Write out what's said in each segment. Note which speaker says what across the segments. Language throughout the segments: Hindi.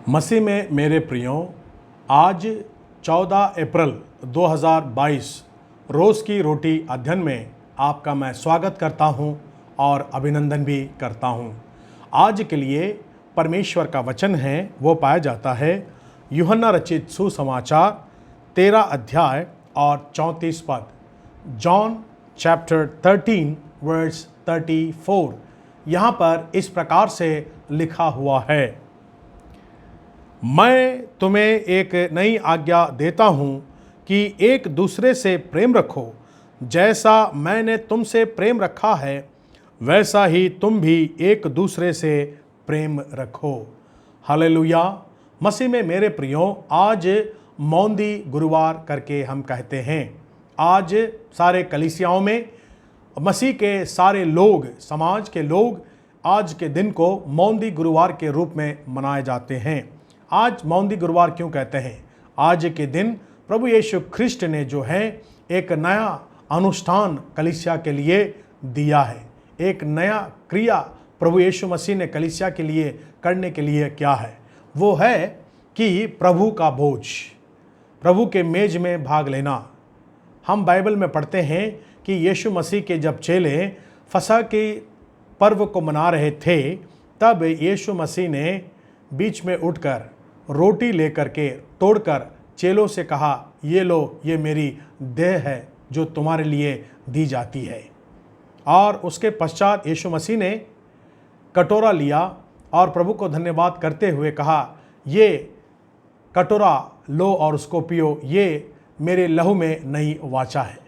Speaker 1: मसीह में मेरे प्रियों, आज 14 अप्रैल 2022 रोज़ की रोटी अध्ययन में आपका मैं स्वागत करता हूं और अभिनंदन भी करता हूं। आज के लिए परमेश्वर का वचन है, वो पाया जाता है यूहन्ना रचित सुसमाचार 13 अध्याय और 34 पद। John chapter 13 verse 34। यहाँ पर इस प्रकार से लिखा हुआ है, मैं तुम्हें एक नई आज्ञा देता हूँ कि एक दूसरे से प्रेम रखो। जैसा मैंने तुमसे प्रेम रखा है, वैसा ही तुम भी एक दूसरे से प्रेम रखो। हालेलुया। मसीह में मेरे प्रियो, आज मौंदी गुरुवार करके हम कहते हैं। आज सारे कलीसियाओं में मसीह के सारे लोग, समाज के लोग आज के दिन को मौंदी गुरुवार के रूप में मनाए जाते हैं। आज मौंदी गुरुवार क्यों कहते हैं? आज के दिन प्रभु यीशु ख्रिस्ट ने जो है एक नया अनुष्ठान कलीसिया के लिए दिया है। एक नया क्रिया प्रभु यीशु मसीह ने कलीसिया के लिए करने के लिए क्या है? वो है कि प्रभु का भोज, प्रभु के मेज में भाग लेना। हम बाइबल में पढ़ते हैं कि यीशु मसीह के जब चेले फसह के पर्व को मना रहे थे, तब यीशु मसीह ने बीच में उठकर रोटी लेकर के तोड़कर चेलों से कहा, ये लो, ये मेरी देह है जो तुम्हारे लिए दी जाती है। और उसके पश्चात यीशु मसीह ने कटोरा लिया और प्रभु को धन्यवाद करते हुए कहा, ये कटोरा लो और उसको पियो, ये मेरे लहू में नई वाचा है।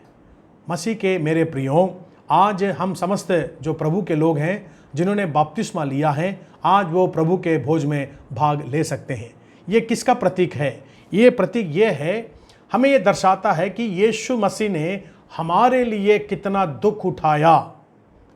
Speaker 1: मसीह के मेरे प्रियों, आज हम समस्त जो प्रभु के लोग हैं, जिन्होंने बपतिस्मा लिया है, आज वो प्रभु के भोज में भाग ले सकते हैं। ये किसका प्रतीक है? ये प्रतीक ये है, हमें ये दर्शाता है कि यीशु मसीह ने हमारे लिए कितना दुख उठाया,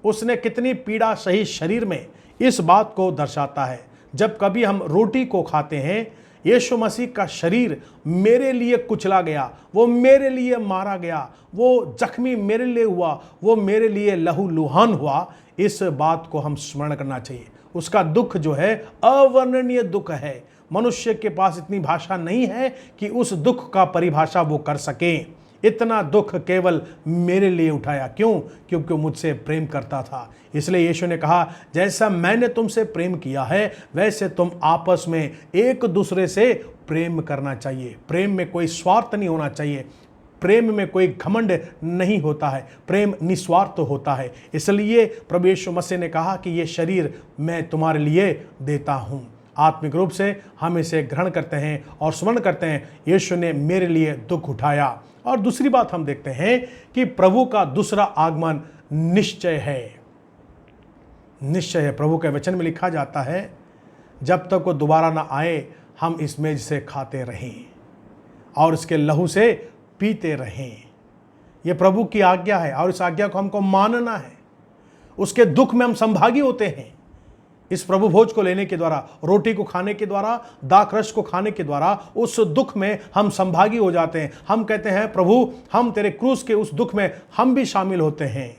Speaker 1: उसने कितनी पीड़ा सही शरीर में, इस बात को दर्शाता है। जब कभी हम रोटी को खाते हैं, यीशु मसीह का शरीर मेरे लिए कुचला गया, वो मेरे लिए मारा गया, वो जख्मी मेरे लिए हुआ, वो मेरे लिए लहूलुहान हुआ, इस बात को हम स्मरण करना चाहिए। उसका दुख जो है अवर्णनीय दुख है। मनुष्य के पास इतनी भाषा नहीं है कि उस दुख का परिभाषा वो कर सके। इतना दुख केवल मेरे लिए उठाया। क्यों? क्योंकि मुझसे प्रेम करता था। इसलिए यीशु ने कहा, जैसा मैंने तुमसे प्रेम किया है, वैसे तुम आपस में एक दूसरे से प्रेम करना चाहिए। प्रेम में कोई स्वार्थ नहीं होना चाहिए, प्रेम में कोई घमंड नहीं होता है, प्रेम निस्वार्थ होता है। इसलिए प्रभु यीशु मसीह ने कहा कि ये शरीर मैं तुम्हारे लिए देता हूँ। आत्मिक रूप से हम इसे ग्रहण करते हैं और स्मरण करते हैं, यीशु ने मेरे लिए दुख उठाया। और दूसरी बात हम देखते हैं कि प्रभु का दूसरा आगमन निश्चय है। निश्चय है। प्रभु के वचन में लिखा जाता है, जब तक वो दोबारा ना आए, हम इस मेज से खाते रहें और इसके लहू से पीते रहें। ये प्रभु की आज्ञा है और इस आज्ञा को हमको मानना है। उसके दुख में हम संभागी होते हैं। इस प्रभु भोज को लेने के द्वारा, रोटी को खाने के द्वारा, दाखरस को खाने के द्वारा उस दुख में हम संभागी हो जाते हैं। हम कहते हैं, प्रभु हम तेरे क्रूस के उस दुख में हम भी शामिल होते हैं,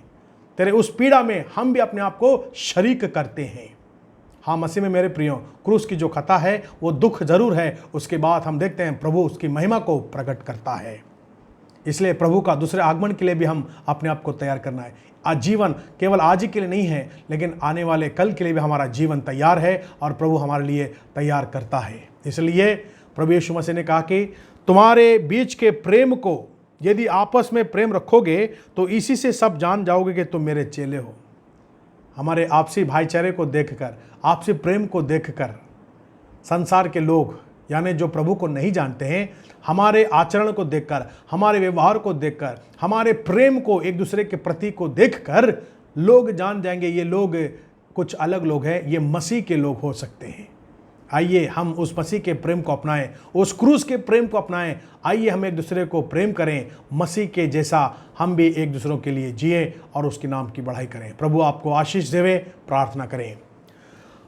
Speaker 1: तेरे उस पीड़ा में हम भी अपने आप को शरीक करते हैं। हाँ, मसीह में मेरे प्रियो, क्रूस की जो कथा है वो दुख जरूर है, उसके बाद हम देखते हैं प्रभु उसकी महिमा को प्रकट करता है। इसलिए प्रभु का दूसरे आगमन के लिए भी हम अपने आप को तैयार करना है। आज जीवन केवल आज ही के लिए नहीं है, लेकिन आने वाले कल के लिए भी हमारा जीवन तैयार है और प्रभु हमारे लिए तैयार करता है। इसलिए प्रभु यीशु मसीह ने कहा कि तुम्हारे बीच के प्रेम को यदि आपस में प्रेम रखोगे, तो इसी से सब जान जाओगे कि तुम मेरे चेले हो। हमारे आपसी भाईचारे को देखकर, आपसी प्रेम को देखकर संसार के लोग, यानी जो प्रभु को नहीं जानते हैं, हमारे आचरण को देखकर, हमारे व्यवहार को देखकर, हमारे प्रेम को एक दूसरे के प्रति को देखकर लोग जान जाएंगे, ये लोग कुछ अलग लोग हैं, ये मसीह के लोग हो सकते हैं। आइए हम उस मसीह के प्रेम को अपनाएं, उस क्रूस के प्रेम को अपनाएं। आइए हम एक दूसरे को प्रेम करें, मसीह के जैसा हम भी एक दूसरों के लिए जिए और उसके नाम की बढ़ाई करें। प्रभु आपको आशीष देवे। प्रार्थना करें।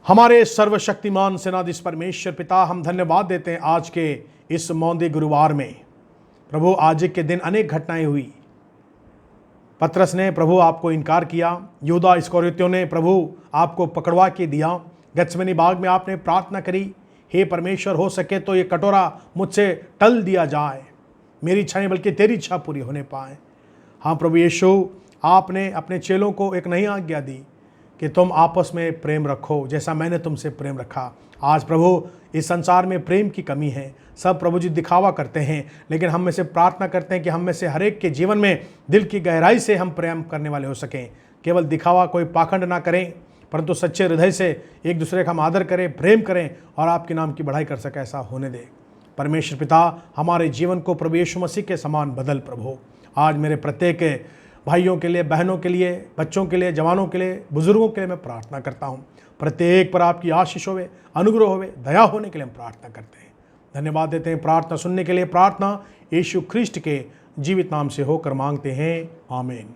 Speaker 1: हमारे सर्वशक्तिमान सेनाधीश परमेश्वर पिता, हम धन्यवाद देते हैं आज के इस मौंदी गुरुवार में। प्रभु, आज के दिन अनेक घटनाएं हुई। पतरस ने प्रभु आपको इनकार किया, यहूदा इस्करियोती ने प्रभु आपको पकड़वा के दिया, गेत्सेमनी बाग में आपने प्रार्थना करी हे परमेश्वर, हो सके तो ये कटोरा मुझसे टल दिया जाए, मेरी इच्छा नहीं बल्कि तेरी इच्छा पूरी होने पाए। हाँ प्रभु यीशु, आपने अपने चेलों को एक नई आज्ञा दी कि तुम आपस में प्रेम रखो जैसा मैंने तुमसे प्रेम रखा। आज प्रभु इस संसार में प्रेम की कमी है, सब प्रभु जी दिखावा करते हैं, लेकिन हम में से प्रार्थना करते हैं कि हम में से हर एक के जीवन में दिल की गहराई से हम प्रेम करने वाले हो सकें। केवल दिखावा, कोई पाखंड ना करें, परंतु सच्चे हृदय से एक दूसरे का हम आदर करें, प्रेम करें और आपके नाम की बढ़ाई कर सके, ऐसा होने दे। परमेश्वर पिता, हमारे जीवन को प्रभु यीशु मसीह के समान बदल। प्रभु आज मेरे प्रत्येक भाइयों के लिए, बहनों के लिए, बच्चों के लिए, जवानों के लिए, बुजुर्गों के लिए मैं प्रार्थना करता हूँ। प्रत्येक पर आपकी आशीष होवे, अनुग्रह होवे, दया होने के लिए हम प्रार्थना करते हैं। धन्यवाद देते हैं प्रार्थना सुनने के लिए। प्रार्थना यीशु ख्रिस्ट के जीवित नाम से होकर मांगते हैं, आमीन।